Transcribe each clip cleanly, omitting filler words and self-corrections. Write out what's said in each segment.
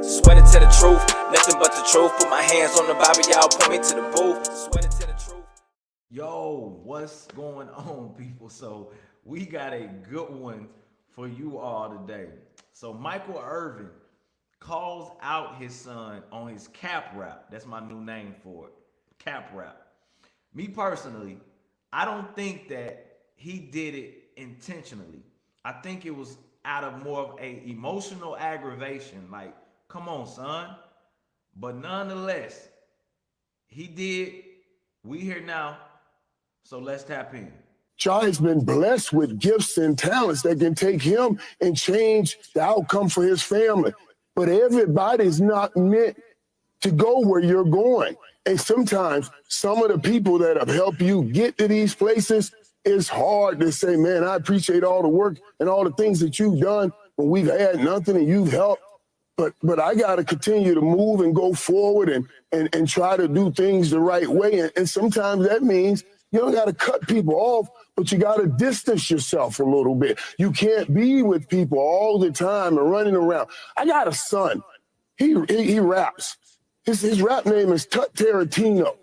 Sweated to the truth, nothing but the truth. Put my hands on the Bible, y'all point me to the booth. Sweated to the truth. Yo, what's going on, people? So we got a good one for you all today. So Michael Irvin calls out his son on his cap rap. That's my new name for it, cap rap. Me personally, I don't think that he did it intentionally. I think it was out of more of a emotional aggravation. Like, come on, son. But nonetheless, he did. We here now. So let's tap in. Child has been blessed with gifts and talents that can take him and change the outcome for his family. But everybody's not meant to go where you're going. And sometimes some of the people that have helped you get to these places, it's hard to say, man, I appreciate all the work and all the things that you've done when we've had nothing and you've helped. But I got to continue to move and go forward and try to do things the right way. And sometimes that means you don't got to cut people off, but you got to distance yourself a little bit. You can't be with people all the time and running around. I got a son. He raps. His rap name is Tut Tarantino.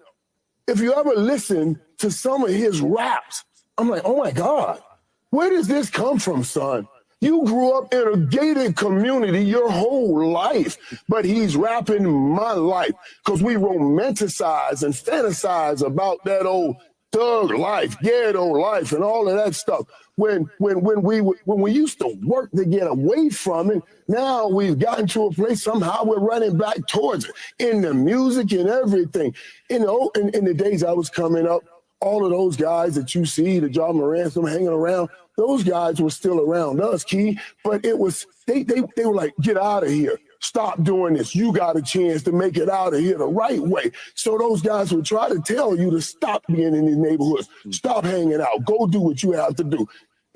If you ever listen to some of his raps, I'm like, oh my God, where does this come from, son? You grew up in a gated community your whole life, but he's rapping my life because we romanticize and fantasize about that old thug life, ghetto life, and all of that stuff. When we used to work to get away from it, now we've gotten to a place somehow we're running back towards it in the music and everything. You know, in the days I was coming up, all of those guys that you see, the John Morant's, them hanging around, those guys were still around us, Key. But it was they were like, get out of here. Stop doing this. You got a chance to make it out of here the right way. So those guys would try to tell you to stop being in these neighborhoods. Stop hanging out. Go do what you have to do.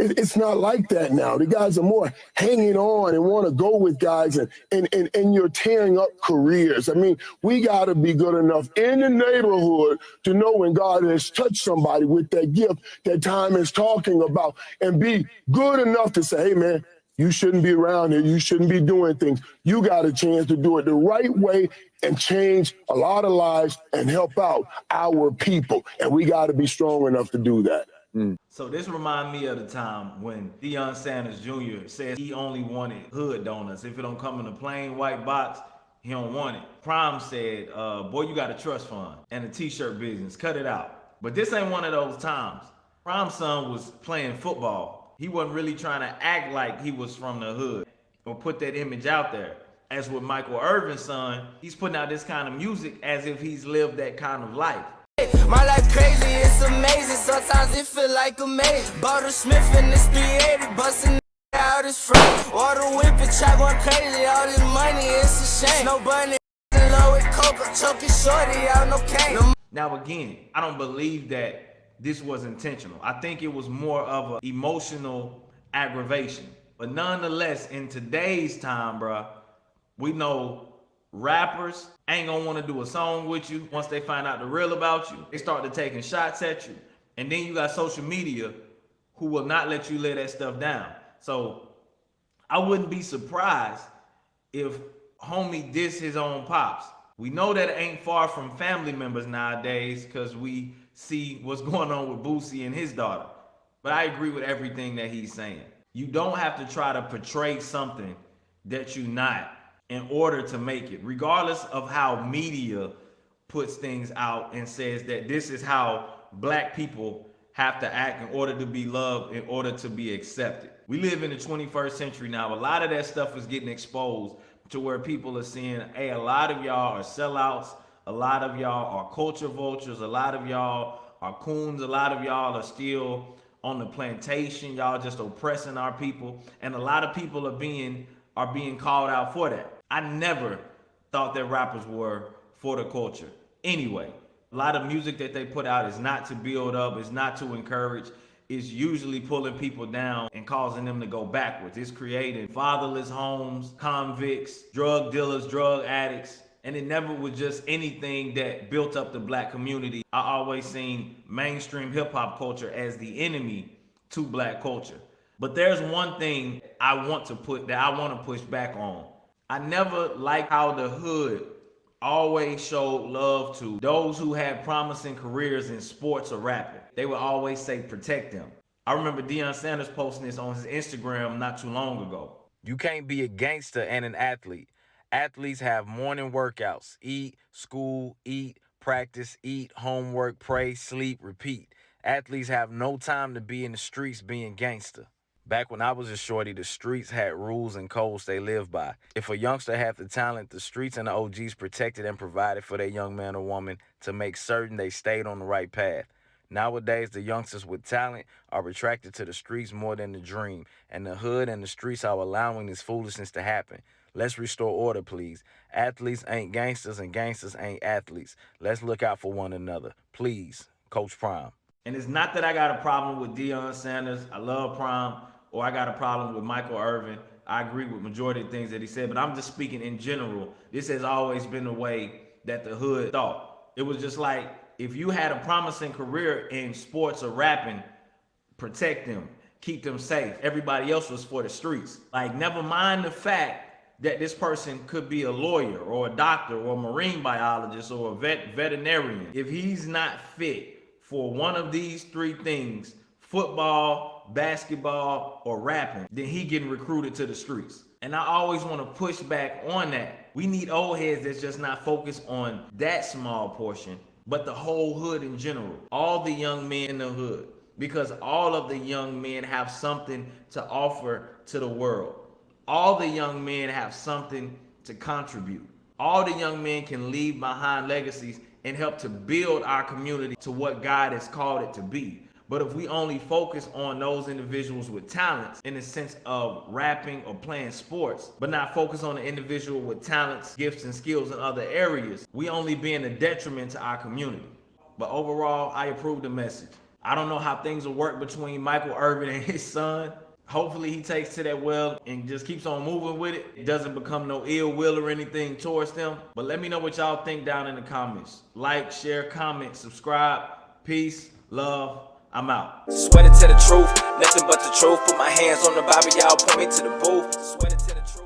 It's not like that now. The guys are more hanging on and want to go with guys, and you're tearing up careers. I mean, we got to be good enough in the neighborhood to know when God has touched somebody with that gift that time is talking about, and be good enough to say, hey, man, you shouldn't be around here. You shouldn't be doing things. You got a chance to do it the right way and change a lot of lives and help out our people. And we got to be strong enough to do that. So this reminds me of the time when Deion Sanders Jr. says he only wanted hood donuts. If it don't come in a plain white box, he don't want it. Prime said, boy, you got a trust fund and a t-shirt business. Cut it out. But this ain't one of those times. Prime's son was playing football. He wasn't really trying to act like he was from the hood or put that image out there. As with Michael Irvin's son, he's putting out this kind of music as if he's lived that kind of life. My life crazy, it's amazing. Sometimes it feel like a maze. Bought a Smith and it's 380, busting out his front. Order whip and try going crazy. All this money, it's a shame. No bunny, low with coke, choking shorty out, no cane. Now again, I don't believe that this was intentional. I think it was more of an emotional aggravation. But nonetheless, in today's time, bruh, we know rappers ain't gonna want to do a song with you once they find out the real about you. They start to taking shots at you. And then you got social media who will not let you lay that stuff down. So I wouldn't be surprised if homie diss his own pops. We know that it ain't far from family members nowadays because we see what's going on with Boosie and his daughter. But I agree with everything that he's saying. You don't have to try to portray something that you're not in order to make it, regardless of how media puts things out and says that this is how black people have to act in order to be loved, in order to be accepted. We live in the 21st century now. A lot of that stuff is getting exposed to where people are seeing, hey, a lot of y'all are sellouts, a lot of y'all are culture vultures, a lot of y'all are coons, a lot of y'all are still on the plantation, y'all just oppressing our people, and a lot of people are being called out for that. I never thought that rappers were for the culture. Anyway, a lot of music that they put out is not to build up, it's not to encourage, it's usually pulling people down and causing them to go backwards. It's creating fatherless homes, convicts, drug dealers, drug addicts, and it never was just anything that built up the black community. I always seen mainstream hip hop culture as the enemy to black culture. But there's one thing I want to push back on. I never liked how the hood always showed love to those who had promising careers in sports or rapping. They would always say protect them. I remember Deion Sanders posting this on his Instagram not too long ago. You can't be a gangster and an athlete. Athletes have morning workouts, eat, school, eat, practice, eat, homework, pray, sleep, repeat. Athletes have no time to be in the streets being gangster. Back when I was a shorty, the streets had rules and codes they lived by. If a youngster had the talent, the streets and the OGs protected and provided for their young man or woman to make certain they stayed on the right path. Nowadays, the youngsters with talent are attracted to the streets more than the dream, and the hood and the streets are allowing this foolishness to happen. Let's restore order, please. Athletes ain't gangsters and gangsters ain't athletes. Let's look out for one another. Please, Coach Prime. And it's not that I got a problem with Deion Sanders. I love Prime. Or I got a problem with Michael Irvin. I agree with majority of things that he said, but I'm just speaking in general. This has always been the way that the hood thought. It was just like, if you had a promising career in sports or rapping, protect them, keep them safe. Everybody else was for the streets. Like, never mind the fact that this person could be a lawyer or a doctor or a marine biologist or a veterinarian. If he's not fit for one of these three things, football, basketball, or rapping, then he getting recruited to the streets. And I always want to push back on that. We need old heads that's just not focused on that small portion, but the whole hood in general. All the young men in the hood. Because all of the young men have something to offer to the world. All the young men have something to contribute. All the young men can leave behind legacies and help to build our community to what God has called it to be. But if we only focus on those individuals with talents in the sense of rapping or playing sports, but not focus on the individual with talents, gifts, and skills in other areas, we only being a detriment to our community. But overall, I approve the message. I don't know how things will work between Michael Irvin and his son. Hopefully he takes to that well and just keeps on moving with it. It doesn't become no ill will or anything towards them. But let me know what y'all think down in the comments. Like, share, comment, subscribe. Peace, love. I'm out. Swear it to the truth, nothing but the truth. Put my hands on the Bible, y'all point me to the booth. Swear it to the truth.